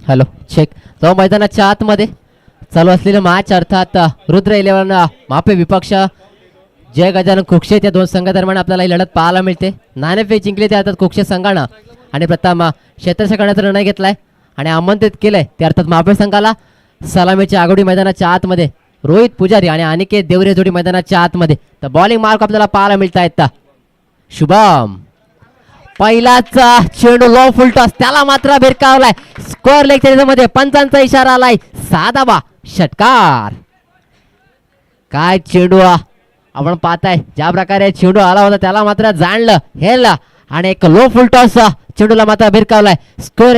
Hello check. तो मैदानाच्या आतमध्ये चालू असलेलं मॅच अर्थात रुद्र 11 मापे विपक्ष जय गजानन कुक्षे त्या दोन संघादरम्यान आपल्याला ही लढत पाहायला मिळते. नाणेफेक जिंकली ते अर्थात कुक्षे संघानं आणि प्रथम क्षेत्ररक्षण करण्याचा निर्णय घेतलाय आणि आमंत्रित केलंय ते अर्थात मापे संघाला. सलामीच्या आघाडी मैदानाच्या आतमध्ये रोहित पुजारी आणि अनिकेत देवरे जोडी मैदानाच्या आतमध्ये. तर बॉलिंग मार्क आपल्याला पाहायला मिळत आहेत. शुभम पहिलाच चेंडू लो फुल टॉस त्याला मात्र भिरकावलाय. स्कोअर लेग त्याच्यामध्ये पंचांचा इशारा आलाय. 6 धावा षटकार. काय चेंडू आपण पाहताय ज्या प्रकारे चेंडू आला होता त्याला मात्र जाणलं हेरलं आणि एक लो फुल टॉस चेंडूला मात्र भिरकावलाय. स्कोअर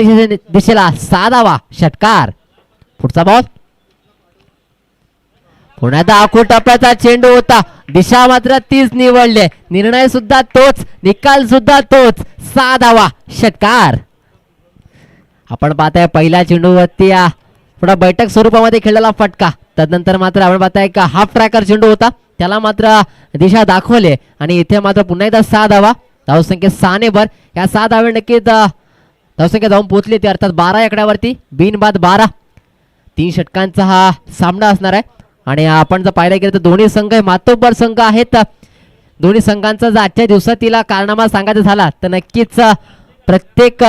दिशेला 6 धावा षटकार. पुढचा बॉल पुण्याचा आखूड टप्प्याचा चेंडू होता. दिशा मात्र तीच निवडले. निर्णय सुद्धा तोच, निकाल सुद्धा तोच. 6 धावा षटकार. आपण पाहताय पहिल्या चेंडूवरती थोडा बैठक स्वरूपामध्ये खेळलेला फटका. तदनंतर मात्र आपण पाहताय का हाफ ट्रॅकर चेंडू होता त्याला मात्र दिशा दाखवले आणि इथे मात्र पुन्हा एकदा 6 धावा. धावसंख्या 6 ने भर. या 6 धावे नक्कीच धावसंख्या जाऊन पोहोचली ती अर्थात 12 आकड्यावरती. बिनबाद 12. 3 षटकांचा हा सामना असणार आहे आणि आपण जर पाहायला गेलं तर दोन्ही संघ मातोबर संघ आहेत. दोन्ही संघांचा जर आजच्या दिवसातीला कारनामा सांगायचा झाला तर नक्कीच प्रत्येक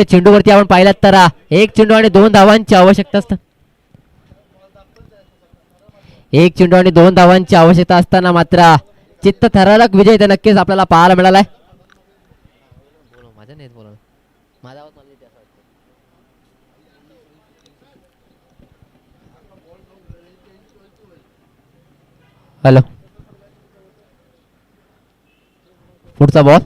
चेंडूवरती आपण पाहिलात तर 1 चेंडू आणि 2 धावांची आवश्यकता असते. 1 चेंडू आणि 2 धावांची आवश्यकता असताना मात्र चित्त थरारक विजय तर नक्कीच आपल्याला पाहायला मिळालाय. हॅलो पुढचा बॉल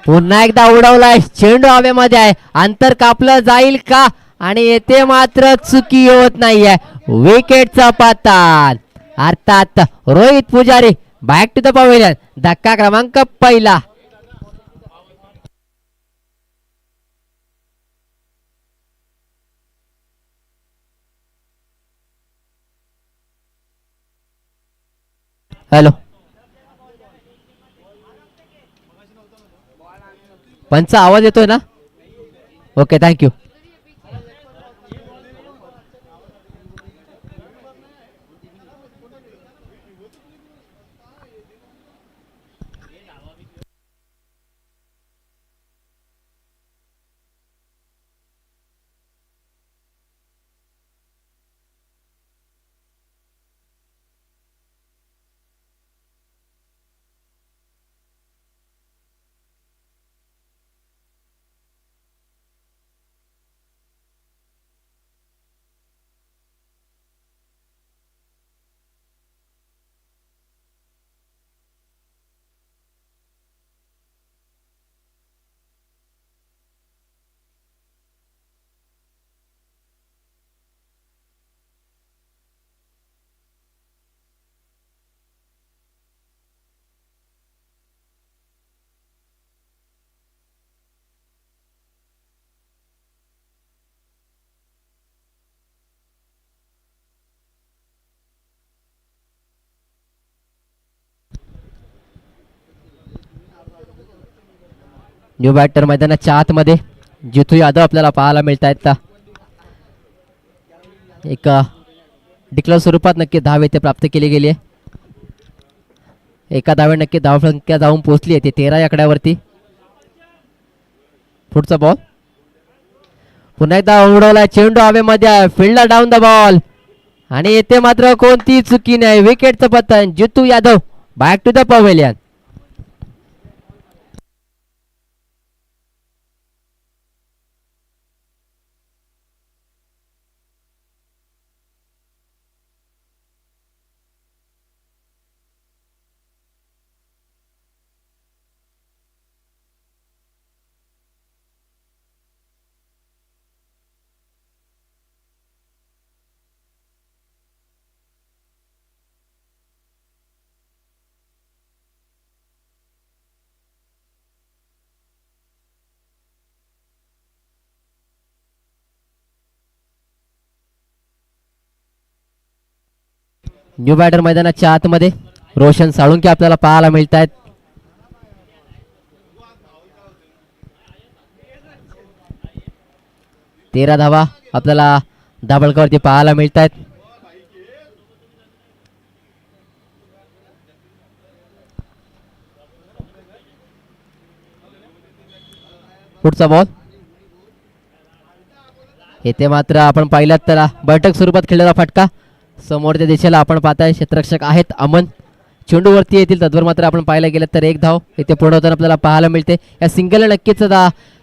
पुन्हा एकदा उडवलाय. चेंडू हवेमध्ये आहे. अंतर कापलं जाईल का आणि येथे मात्र चुकी होत नाहीये. विकेटचा पतन अर्थात रोहित पुजारी बॅक टू द पवेलियन. धक्का क्रमांक पहिला. हॅलो पंचा आवाज येतोय ना? Okay thank you. न्यू बॅटर मैदानाच्या आतमध्ये जितू यादव आपल्याला पाहायला मिळत आहेत. एक डिक्लेअर स्वरूपात नक्की धाव येथे प्राप्त केली गेली आहे. एका धावे नक्की धावसंख्या जाऊन पोहोचली आहे ती 13 आकड्यावरती. पुढचा बॉल पुन्हा एकदा उडवला. चेंडू हवेमध्ये आहे. फिल्डर डाऊन द बॉल आणि येथे मात्र कोणती चुकी नाही. विकेटचं पतन. Jitu Yadav back to the pavilion. New batter मैदानाच्या आतमध्ये रोशन साळुंके आपल्याला पाहायला मिळत आहेत. तेरा धावा आपल्याला धाबळकावरती पाहायला मिळत आहेत. पुढचा बॉल येथे मात्र आपण पाहिलात तर बैठक स्वरूपात खेळलेला फटका. समोरच्या दिशेला आपण पाहताय क्षेत्ररक्षक आहेत अमन. चेंडूवरती येतील तत्वर मात्र आपण पाहायला गेलं तर एक धाव इथे पूर्ण होताना आपल्याला पाहायला मिळते. या सिंगलला नक्कीच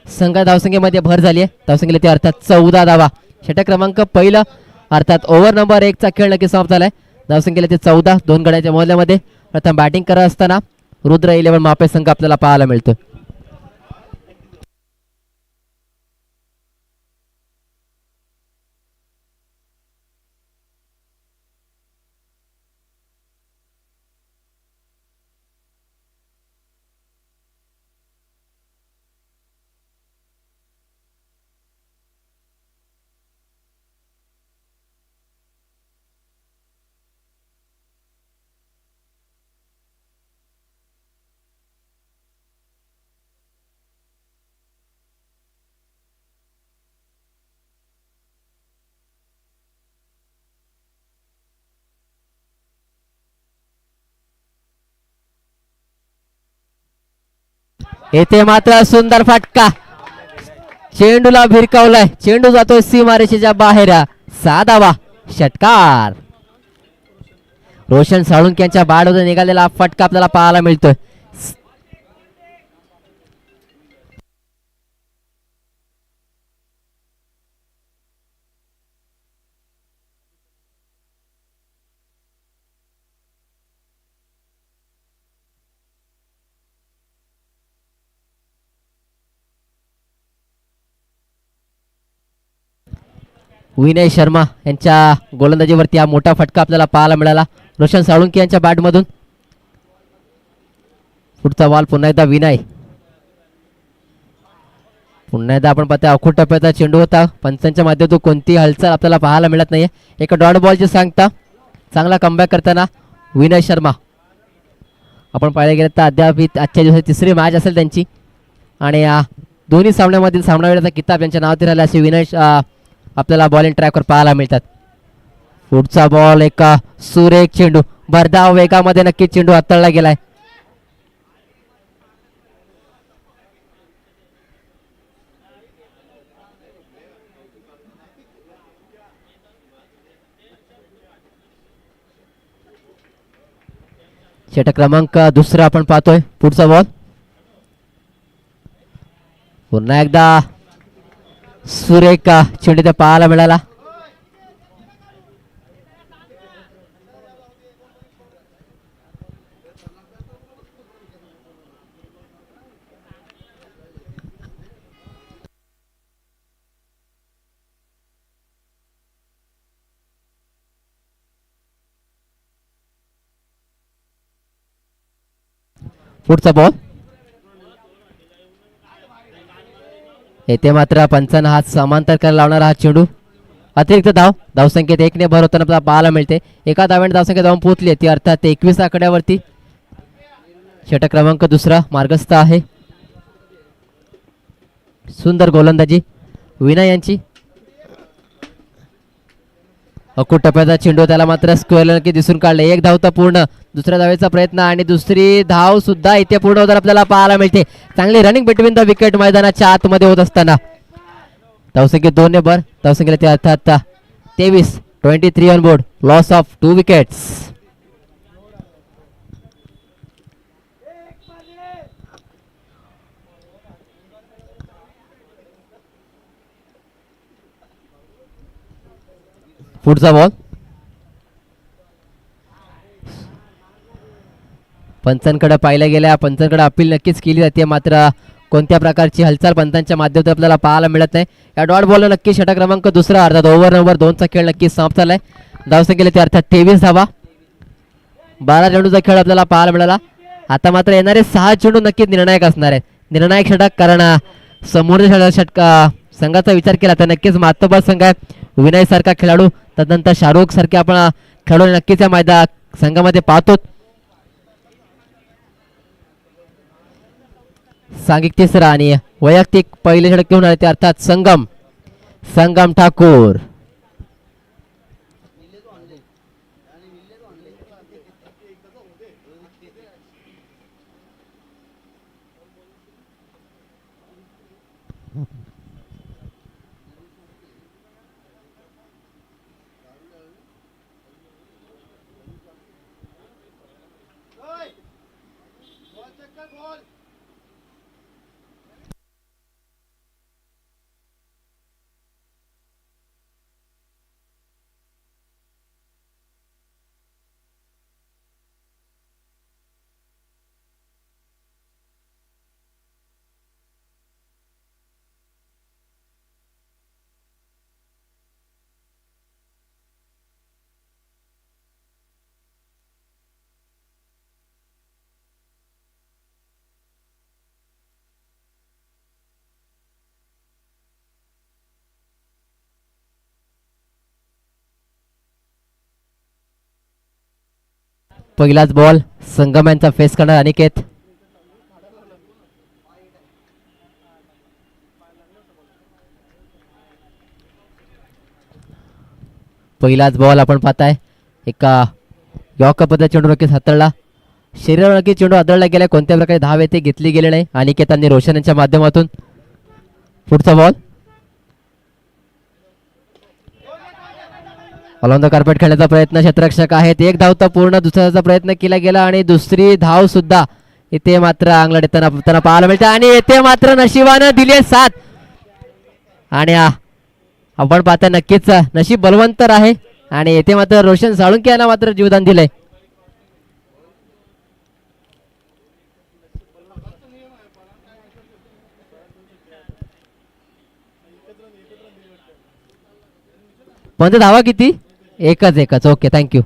संघ धावसंख्येमध्ये भर झाली आहे. धावसंख्येला ते अर्थात 14 धावा. षटक क्रमांक पहिला अर्थात ओव्हर नंबर 1 चा खेळ नक्की समाप्त झालाय. धावसंख्येला ते 14 2 गड्याच्या मोहल्यामध्ये. प्रथम बॅटिंग करत असताना रुद्र 11 मापे संघ आपल्याला पाहायला मिळतो. येथे मात्र सुंदर फटका. चेंडूला भिरकावलाय. चेंडू जातोय सीमारेषेच्या बाहेर. 6 धावा. षटकार. रोशन साळुंके यांच्या बॅटमधून निघालेला फटका आपल्याला पाहायला मिळतोय. विनय शर्मा यांच्या गोलंदाजीवरती हा मोठा फटका आपल्याला पाहायला मिळाला रोशन साळुंके यांच्या बॅटमधून. पुढचा बॉल पुन्हा एकदा विनय. पुन्हा एकदा आपण पाहता अवघड टप्प्याचा चेंडू होता. पंचांच्या माध्यमातून कोणतीही हालचाल आपल्याला पाहायला मिळत नाहीये. एका डॉट बॉलची सांगता चांगला कमबॅक करताना विनय शर्मा. आपण पाहायला गेलं तर अद्याप आजच्या दिवसाची तिसरी मॅच असेल त्यांची आणि दोन्ही सामन्यामधील सामनावीराचा किताब यांच्या नावाती राहिला असे विनय आपल्याला बॉलिंग ट्रॅकवर पाहायला मिळतात. पुढचा बॉल एका सुरेख चेंडू भरधाव वेगामध्ये नक्कीच चेंडू हाताळला गेलाय. षटक क्रमांक दुसरा आपण पाहतोय. पुढचा बॉल पुन्हा एकदा सुरेख चेंडू त्या पाहायला मिळाला. पुढचा बॉल येथे मात्र पंचांना हात समांतर करायला लावणारा हा चेंडू. अतिरिक्त धावसंख्येत 1 ने भर होताना आपल्याला पाहायला मिळते. एका धाव्याने धावसंख्या धावून पोहोचली ती अर्थात 21 आकड्यावरती. षटक क्रमांक दुसरा मार्गस्थ आहे. सुंदर गोलंदाजी विनय यांची. अकुट टप्प्याचा चेंडू त्याला मात्र स्क्वेअर नक्की दिसून काढले. एक धाव तर पूर्ण. दुसऱ्या धावेचा प्रयत्न आणि दुसरी धाव सुद्धा इथे पूर्ण होताना आपल्याला पाहायला मिळते. चांगली रनिंग बिटवीन द विकेट मैदानाच्या आतमध्ये होत असताना धावसंख्येत 2 ने भर. धावसंख्येला ते अर्थात 23 23 on board. Loss of 2 wickets. पुढचा बॉल पंचांकडे पाहिल्या गेल्या. पंचांकडे अपील नक्कीच केली जाते मात्र कोणत्या प्रकारची हालचाल पंचांच्या माध्यमातून आपल्याला पाहायला मिळत नाही. या डॉट बॉलला नक्की षटक क्रमांक दुसरा अर्थात ओव्हर नंबर 2 चा खेळ नक्कीच समाप्त झालाय. धावसंख्येला ते अर्थात 23 धावा. 12 चेंडूचा खेळ आपल्याला पाहायला मिळाला. आता मात्र येणारे 6 चेंडू नक्कीच निर्णायक असणार आहेत. निर्णायक षटक कारण समोरच्या संघाचा विचार केला तर नक्कीच मातबर संघ आहे. विनय सारखा खेळाडू तदनंतर शाहरुख सारखे आपण खेळाडू नक्कीच या संघामध्ये पाहतो. सांघिक तिसरा आणि वैयक्तिक पहिले षटक घेऊन आले ते अर्थात संगम संगम ठाकूर. पहिलाच बॉल संगम यांचा फेस करणार अनिकेत. पहिलाच बॉल आपण पाहताय एका यॉर्कर पद्धत चेंडू नक्कीच हाताळला. शरीरावर नक्की चेंडू आदळला गेला. कोणत्या प्रकारे धाव येते घेतली गेली नाही अनिकेतांनी रोशन यांच्या माध्यमातून. पुढचा बॉल ऑन द कार्पेट खेळण्याचा प्रयत्न क्षेत्ररक्षक आहेत. एक धाव तर पूर्ण दुसऱ्याचा प्रयत्न केला गेला आणि दुसरी धाव सुद्धा इथे मात्र अंगलट येताना पाहायला मिळते आणि इथे मात्र नशिबानं दिले साथ. आणि आपण पाहता नक्कीच नशीब बलवंतर आहे आणि येथे मात्र रोशन साळुंके यांना मात्र जीवदान दिलंय. पण धावा किती? एकच. Okay, thank you.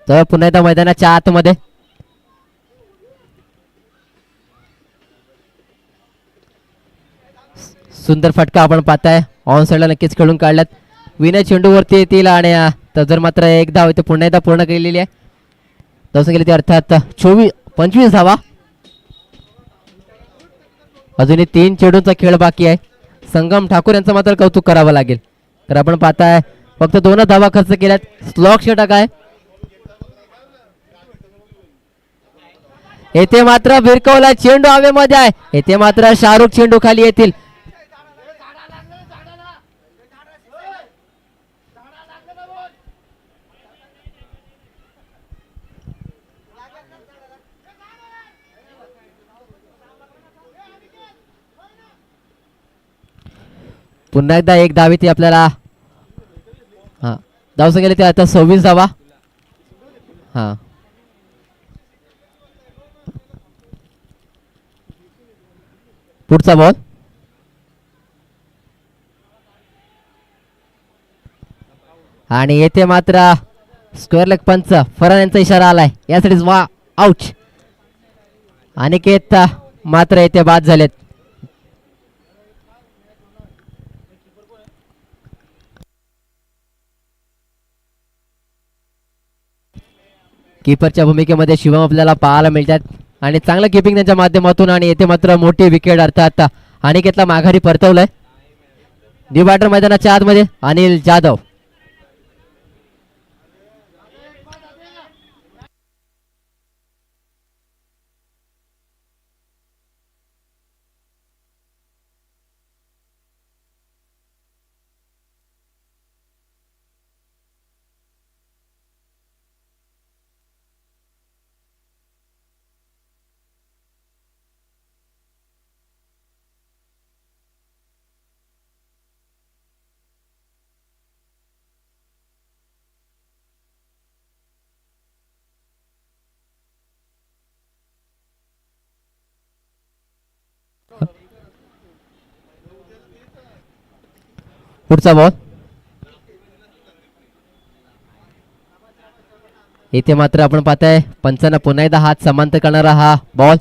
तर पुन्हा एकदा मैदानाच्या आतमध्ये सुंदर फटका आपण पाहताय. ऑन साईडला नक्कीच खेळून काढल्यात. विनय चेंडूवरती येतील आणि तर मात्र एक धाव इथे पुन्हा एकदा पूर्ण केलेली आहे. तसं केली ती अर्थात 25 धावा. अजूनही 3 चेंडूंचा खेळ बाकी आहे. संगम ठाकूर यांचं मात्र कौतुक करावं लागेल. तर आपण पाहताय फक्त 2 धावा खर्च केल्यात. स्लॉक षटक आहे. येथे मात्र भिरकवला चेंडू हवेमध्ये आहे. येथे मात्र शाहरुख चेंडू खाली येतील. पुन्हा एकदा एक धावी ती आपल्याला धावसं गेले ते आता 26 धावा. पुढचा बॉल आणि येथे मात्र स्क्वेअर लेग पंच फरान यांचा इशारा आलाय यासाठी वा आउच. अनिकेत मात्र येथे बाद झालेत. कीपरच्या भूमिकेमध्ये शिवम आपल्याला पाहायला मिळतात आणि चांगलं किपिंग त्यांच्या माध्यमातून. आणि येथे मात्र मोठी विकेट अर्थात अनिकेतला माघारी परतवलंय. न्यू बॅटर मैदानाच्या आतमध्ये अनिल जाधव. पुढचा बॉल इथे मात्र आपण पाहताय पंचांना पुन्हा एकदा हात समांतर करणारा हा बॉल.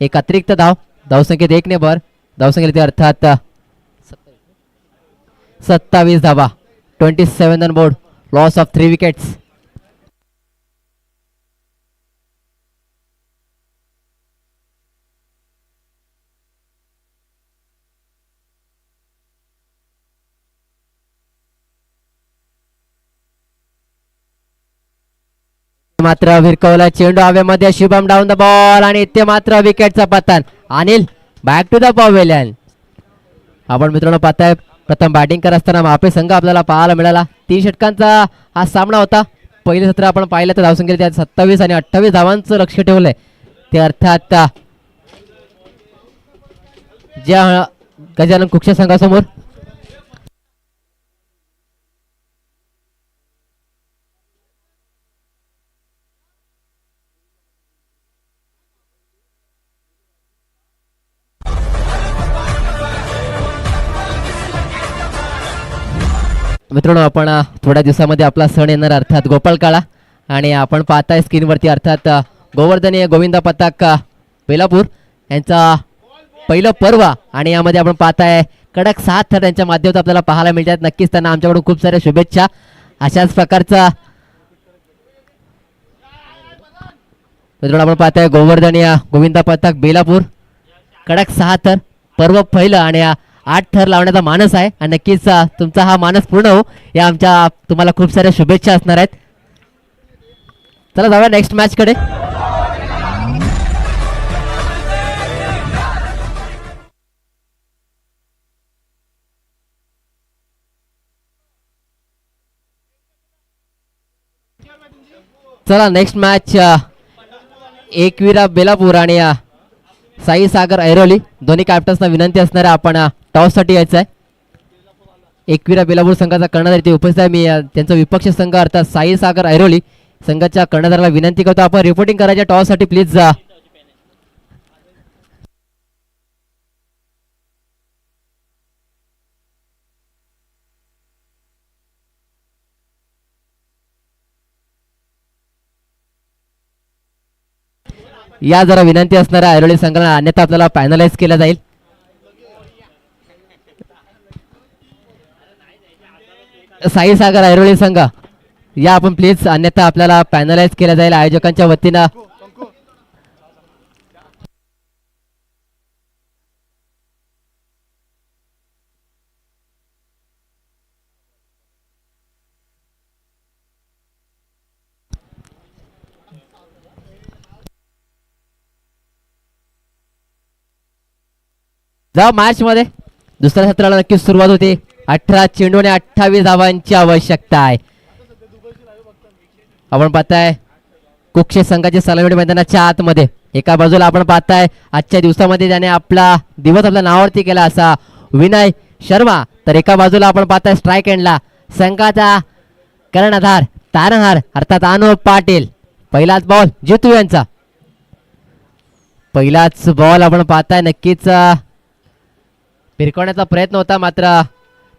एक अतिरिक्त धावसंख्येत 1 ने भर. धावसंख्येत अर्थात 27 धावा. 27 on board. Loss of 3 wickets. मात्र विरकवला चेंडू हवेमध्ये. शुभम डाऊन द बॉल आणि इथे मात्र विकेटचा पतन. Anil back to the pavilion. आपण मित्रांनो पाहताय प्रथम बॅटिंग करत असताना मापे संघ आपल्याला पाहायला मिळाला. 3 षटकांचा हा सामना होता. पहिले सत्र आपण पाहिलं तर धावसंख्येत त्यात 27 आणि 28 धावांचं लक्ष ठेवलंय. ते अर्थात ज्या गजानन कुक्षे संघासमोर मित्रांनो आपण थोड्या दिवसामध्ये आपला सण येणार अर्थात गोपाळकाळा. आणि आपण पाहताय स्क्रीनवरती अर्थात गोवर्धनीय गोविंदा पताक बेलापूर यांचा पहिलं पर्व. आणि यामध्ये आपण पाहताय कडक 7 थर त्यांच्या माध्यमातून आपल्याला पाहायला मिळतात. नक्कीच त्यांना आमच्याकडून खूप साऱ्या शुभेच्छा. अशाच प्रकारचा मित्रांनो आपण पाहताय गोवर्धनीय गोविंदा पताक बेलापूर कडक 6 थर पर्व पहिलं आणि 8 थर लावण्याचा मानस आहे. आणि नक्कीच तुमचा हा मानस पूर्ण हो या आमच्या तुम्हाला खूप साऱ्या शुभेच्छा असणार आहेत. चला जाऊया नेक्स्ट मॅच कडे. चला नेक्स्ट मॅच एकविरा बेलापूर आणि साई सागर ऐरोली दोन्ही कॅप्टन्सना विनंती असणार आहे आपण टॉस साठी यायचं आहे. एकविरा बेलापूर संघाचा कर्णधार इथे उपस्थित आहे. मी त्यांचा विपक्ष संघ अर्थात साई सागर ऐरोली संघाच्या कर्णधाराला विनंती करतो आपण रिपोर्टिंग करायच्या टॉस साठी प्लीज जा. या जरा विनंती असणार आहे ऐरोली संघाला अन्यथा आपल्याला पॅनलाइज केलं जाईल. साई सागर ऐरोली संघ या आपण प्लीज अन्यथा आपल्याला पॅनलाइज केलं जाईल आयोजकांच्या वतीनं. जा मॅच मध्ये दुसऱ्या सत्राला नक्कीच सुरुवात होते. 18 चेंडू आणि 28 धावांची आवश्यकता आहे. आपण पाहताय कुक्षे संघाचे सलामी मैदानाच्या आतमध्ये एका बाजूला आपण पाहताय आजच्या दिवसामध्ये त्याने आपला दिवस आपल्या नावावरती केला असा विनय शर्मा. तर एका बाजूला आपण पाहताय स्ट्राईक एंडला संघाचा कर्णधार तारणहार अर्थात अनुप पाटील. पहिलाच बॉल जितू यांचा. पहिलाच बॉल आपण पाहताय नक्कीच फिरकवण्याचा प्रयत्न होता मात्र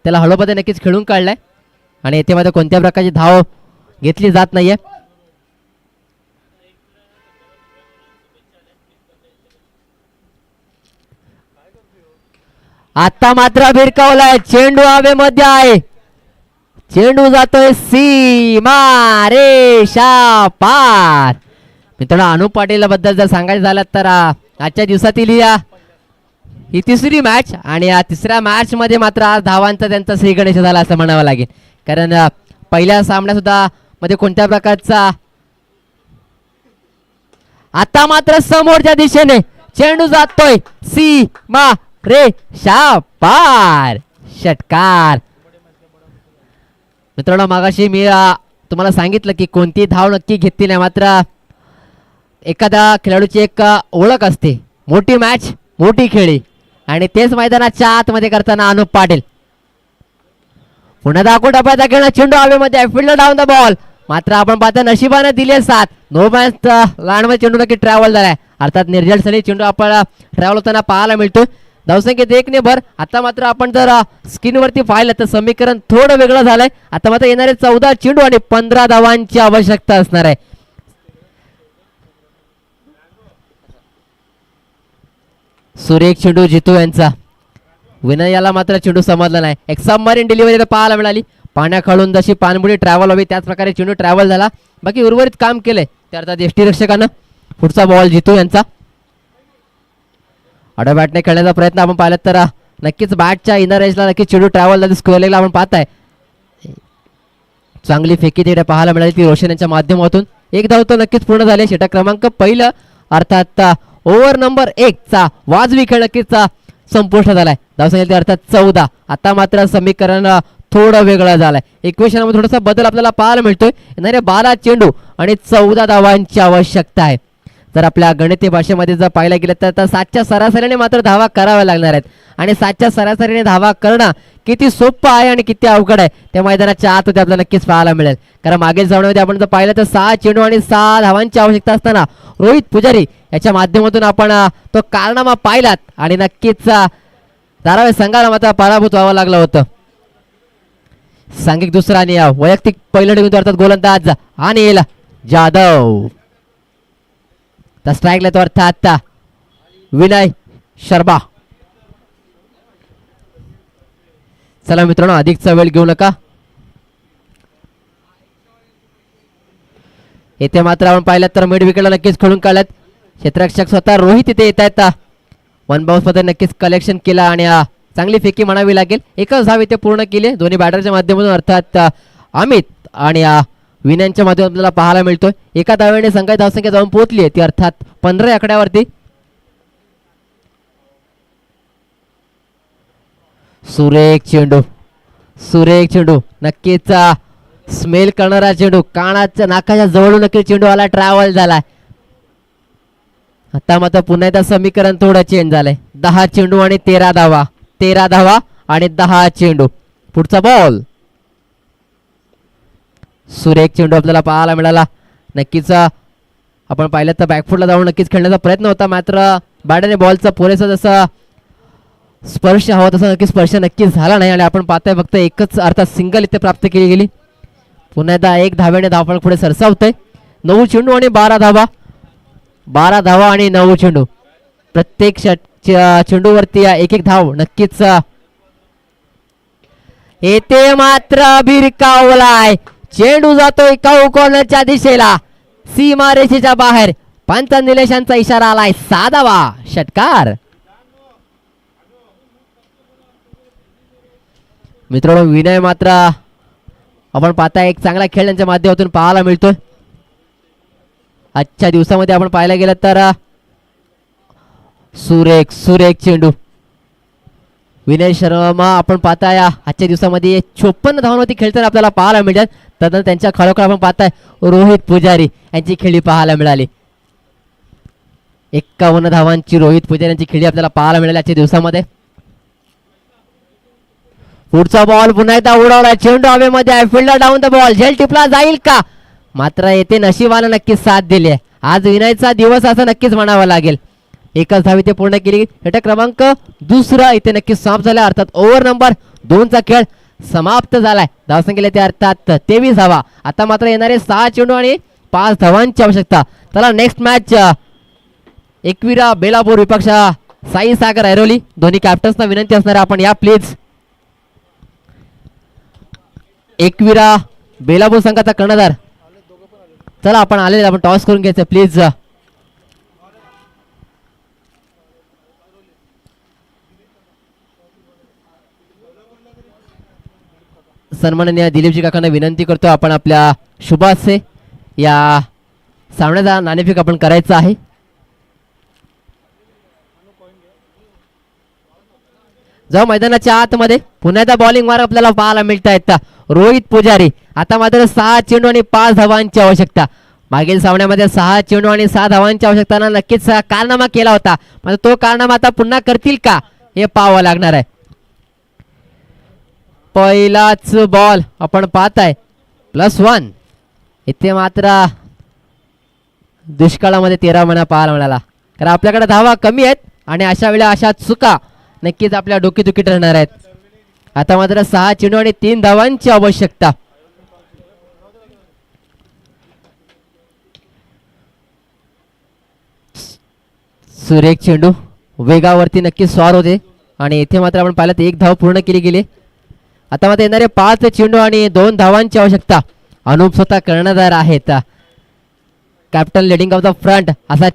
त्याला हळूमध्ये नक्कीच खेळून काढलाय. आणि येथे मध्ये कोणत्या प्रकारची धाव घेतली जात नाहीये. आता मात्र भिरकावलाय, चेंडू हवेमध्ये आहे, चेंडू जातोय सीमा रेषा पार. मित्रांनो अनुप पाटील बद्दल जर सांगायचं झालं तर आजच्या दिवसातील ही तिसरी मॅच आणि या तिसऱ्या मॅच मध्ये मात्र आज धावांचा त्यांचा श्रीगणेश झाला असं म्हणावं लागेल. कारण पहिल्या सामन्यात सुद्धा मध्ये कोणत्या प्रकारचा. आता मात्र समोरच्या दिशेने चेंडू जातोय सीमा रेषा पार, षटकार. मित्रांनो मागाशी मी तुम्हाला सांगितलं की कोणती धाव नक्की घेतली नाही, मात्र एखाद्या खेळाडूची एक ओळख असते. मोठी मॅच मोठी खेळी आणि तेच मैदानाच्या आतमध्ये करताना अनुप पाटील. पुन्हा दाखवू टप्प्याचा खेळ, चेंडू हवेमध्ये, फील्ड डाऊन द बॉल. मात्र आपण पाहता नशिबाने दिले 7. नो बॅन्स लांडमध्ये चेंडू नक्की ट्रॅव्हल झालाय, अर्थात निर्जल सनी चेंडू आपण ट्रॅव्हल होताना पाहायला मिळतो. धावसंख्येत 1 ने भर. आता मात्र आपण जर स्क्रीनवरती पाहिलं तर समीकरण थोडं वेगळं झालंय. आता मात्र येणारे 14 चेंडू आणि 15 धावांची आवश्यकता असणार आहे. सुरेख चेंडू जितू यांचा, विनय याला मात्र चेंडू समजला नाही. एक सबमरीन डिलिव्हरी पाहायला मिळाली, पाण्याखालून जशी पाणबुडी ट्रॅव्हल हवी त्याच प्रकारे चेंडू ट्रॅव्हल झाला. बाकी उर्वरित काम केलंय ते अर्थात यष्टीरक्षकानं. पुढचा बॉल जितू यांचा, आडव्या बॅटने खेळण्याचा प्रयत्न आपण पाहिला तर नक्कीच बॅटच्या इनर एजला नक्कीच चेंडू ट्रॅव्हल झाला. स्क्वेअर लेगला आपण पाहताय चांगली फेकी तिथे पाहायला मिळाली ती रोशन यांच्या माध्यमातून. एक धाव तो नक्कीच पूर्ण झाले. षटक क्रमांक पहिलं अर्थात ओव्हर नंबर 1 चा वाजवी खेळ नक्कीच संपुष्ट झालाय. धावसंख्या अर्थात 14. आता मात्र समीकरण थोडं वेगळं झालंय. इक्वेशनमध्ये थोडासा बदल आपल्याला पाहायला मिळतोय. येणारे 12 चेंडू आणि 14 धावांची आवश्यकता आहे. जर आपल्या गणितीय भाषेमध्ये जर पाहायला गेलं तर 7च्या सरासरीने मात्र धावा कराव्या लागणार आहेत. आणि 7च्या सरासरीने धावा करणं किती सोपं आहे आणि किती अवघड आहे त्या मैदानाच्या आत आपल्याला नक्कीच पाहायला मिळेल. कारण मागील सामन्यामध्ये आपण जर पाहिलं तर 6 चेंडू आणि 6 धावांची आवश्यकता असताना रोहित पुजारी याच्या माध्यमातून आपण तो कारनामा पाहिलात आणि नक्कीच धारावी संघाला मात्र पराभूत व्हावं लागलं होतं. सांघिक दुसरा आणि वैयक्तिक पहिलं टिकून अर्थात गोलंदाज अनिल जाधव. तर स्ट्राईकला तो अर्थात विनय शर्मा. चला मित्रांनो अधिकचा वेळ घेऊ नका. येथे मात्र आपण पाहिलं तर मिड विकेटला नक्कीच खेळून काढल्यात. क्षेत्ररक्षक स्वतः रोहित इथे येत आहेत. वन बाउन्स मध्ये नक्कीच कलेक्शन केला आणि चांगली फेकी म्हणावी लागेल. एकच धाव इथे पूर्ण केली दोन्ही बॅटरच्या माध्यमातून अर्थात अमित आणि विनयांच्या माध्यमातून आपल्याला पाहायला मिळतोय. एका धावेने संघाची धावसंख्या जाऊन पोहोचली आहे ती अर्थात 15 आकड्यावरती. सुरेख चेंडू, सुरेख चेंडू, नक्कीच स्मेल करणारा चेंडू, कानाच्या नाकाच्या जवळून नक्कीच चेंडू आला, ट्रॅव्हल झालाय. आता मात्र पुन्हा एकदा समीकरण थोडं चेंज झालंय. 10 चेंडू आणि 13 धावा, 13 धावा आणि 10 चेंडू. पुढचा बॉल, सुरेख चेंडू आपल्याला पाहायला मिळाला. नक्कीच आपण पाहिलं तर बॅकफुटला जाऊन नक्कीच खेळण्याचा प्रयत्न होता, मात्र बॅटने बॉलचा पुरेसा जसा स्पर्श हवा तसा नक्की स्पर्श नक्कीच झाला नाही आणि आपण पाहताय फक्त एकच अर्थात सिंगल इथे प्राप्त केली गेली. पुन्हा एकदा 1 धावेने धावफलक पुढे सरसावतंय. 9 चेंडू आणि 12 धावा, 12 धावा आणि 9 चेंडू. प्रत्येक चेंडूवरती 1-1 धाव नक्कीच. येथे मात्र भिरकावलाय, चेंडू जातोय काऊ कॉर्नरच्या दिशेला, सीमा रेषेच्या बाहेर. पंच निलेशांचा इशारा आलाय, 6 धावा, षटकार. मित्रांनो विनय मात्र आपण पाहताय एक चांगला खेळ त्यांच्या माध्यमातून पाहायला मिळतोय. आजच्या दिवसामध्ये आपण पाहायला गेलं तर सुरेख सुरेख चेंडू. विनय शर्मा आपण पाहताय आजच्या दिवसामध्ये 54 धावांवरती खेळताना आपल्याला पाहायला मिळतात. तदनंतर त्यांच्या खळोखळ आपण पाहताय रोहित पुजारी यांची खेळी पाहायला मिळाली. 51 धावांची रोहित पुजारी यांची खेळी आपल्याला पाहायला मिळाली आजच्या दिवसामध्ये. पुढचा बॉल पुन्हा एकदा उडवला, चेंडू हवेमध्ये आहे, फिल्डर डाऊन द बॉल, झेल टिपला जाईल का? मात्र येथे नशिबानं नक्कीच साथ दिली आहे. आज विनयचा दिवस असं नक्कीच म्हणावं लागेल. एकच धाव इथे पूर्ण केली. षटक क्रमांक दुसरा इथे नक्कीच समाप्त झाला. अर्थात ओव्हर नंबर 2 चा खेळ समाप्त झालाय. धावसंख्येला ते अर्थात 23 धावा. आता मात्र येणारे 6 चेंडू आणि 5 धावांची आवश्यकता. चला नेक्स्ट मॅच एकविरा बेलापूर विपक्ष साई सागर ऐरोली. दोन्ही कॅप्टन्सना विनंती असणार आहे आपण या प्लीज. एकविरा बेलापूर संघाचा कर्णधार, चला आपण आलेले आपण टॉस करून घ्यायचं प्लीज. सन्माननीय दिलीपजी काकांना विनंती करतो आपण आपल्या शुभासे या सामन्याचा नाणेफेक आपण करायचं आहे. जाऊ मैदानाच्या आतमध्ये पुन्हा एकदा बॉलिंग मार आपल्याला पाहायला मिळत आहेत रोहित पुजारी. आता मात्र 6 चेंडू आणि 5 धावांची आवश्यकता. मागील सामन्यामध्ये 6 चेंडू आणि 6 धावांची आवश्यकता नक्कीच कारनामा केला होता. मात्र तो कारनामा आता पुन्हा करतील का हे पाहावं लागणार आहे. पहिलाच बॉल आपण पाहताय +1. इथे मात्र दुष्काळामध्ये 13 म्हणा पाहायला मिळाला, कारण आपल्याकडे धावा कमी आहेत आणि अशा वेळेला अशा चुका नक्कीच आपल्या डोकीदुखी ठरणार आहेत. आता मात्र 6 चेंडू आणि 3 धावांची आवश्यकता. सुरेख चेंडू वेगावरती नक्कीच स्वार होते आणि इथे मात्र आपण पाहिलं तर 1 धाव पूर्ण केली गेली. आता मात्र येणारे 5 चेंडू आणि 2 धावांची आवश्यकता. अनुप स्वतः कर्णधार आहेत. Captain leading of the front असा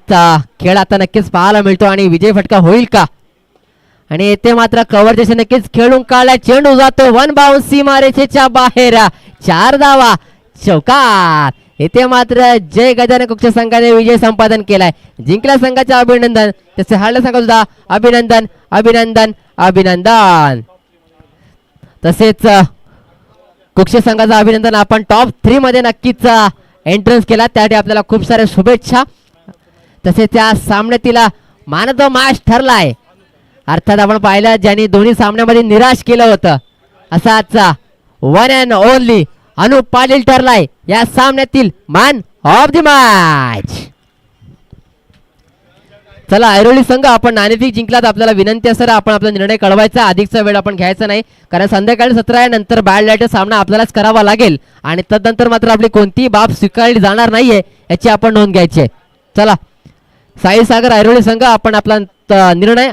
खेळ आता नक्कीच पाहायला मिळतो आणि विजय फटका होईल का. आणि येथे मात्र कव्हर जसे नक्कीच खेळून काढलाय. चेंडू जातो 1 बाउन्स सीमारेषेच्या बाहेर. 4 धावा चौकार. येथे मात्र जय गजानन कुक्ष संघाने विजय संपादन केलाय. जिंकल्या संघाचे अभिनंदन, तसे हारल्या संघ सुद्धा अभिनंदन अभिनंदन अभिनंदन. तसेच कुक्ष संघाचं अभिनंदन. आपण टॉप 3 मध्ये नक्कीच एंट्रन्स केला, त्यासाठी आपल्याला खूप साऱ्या शुभेच्छा. तसेच त्या सामन्यातील मॅन ऑफ द मॅच ठरलाय. अर्थात आपण पाहिलं ज्यांनी दोन्ही सामन्यामध्ये निराश केलं होतं असाच 1 अँड ओनली अनुप पाटील ठरलाय या सामन्यातील मॅन ऑफ द मॅच. चला ऐरोली संघ आपण नाणेफेक जिंकलात. आपल्याला विनंती असेल आपण आपला निर्णय कळवायचा. अधिकचा वेळ आपण घ्यायचा नाही, कारण संध्याकाळी 17 नंतर बॅड लाईट सामना आपल्यालाच करावा लागेल आणि तदनंतर मात्र आपली कोणतीही बाब स्वीकारली जाणार नाहीये याची आपण नोंद घ्यायची आहे. चला साई सागर ऐरोली संघ आपण आपला निर्णय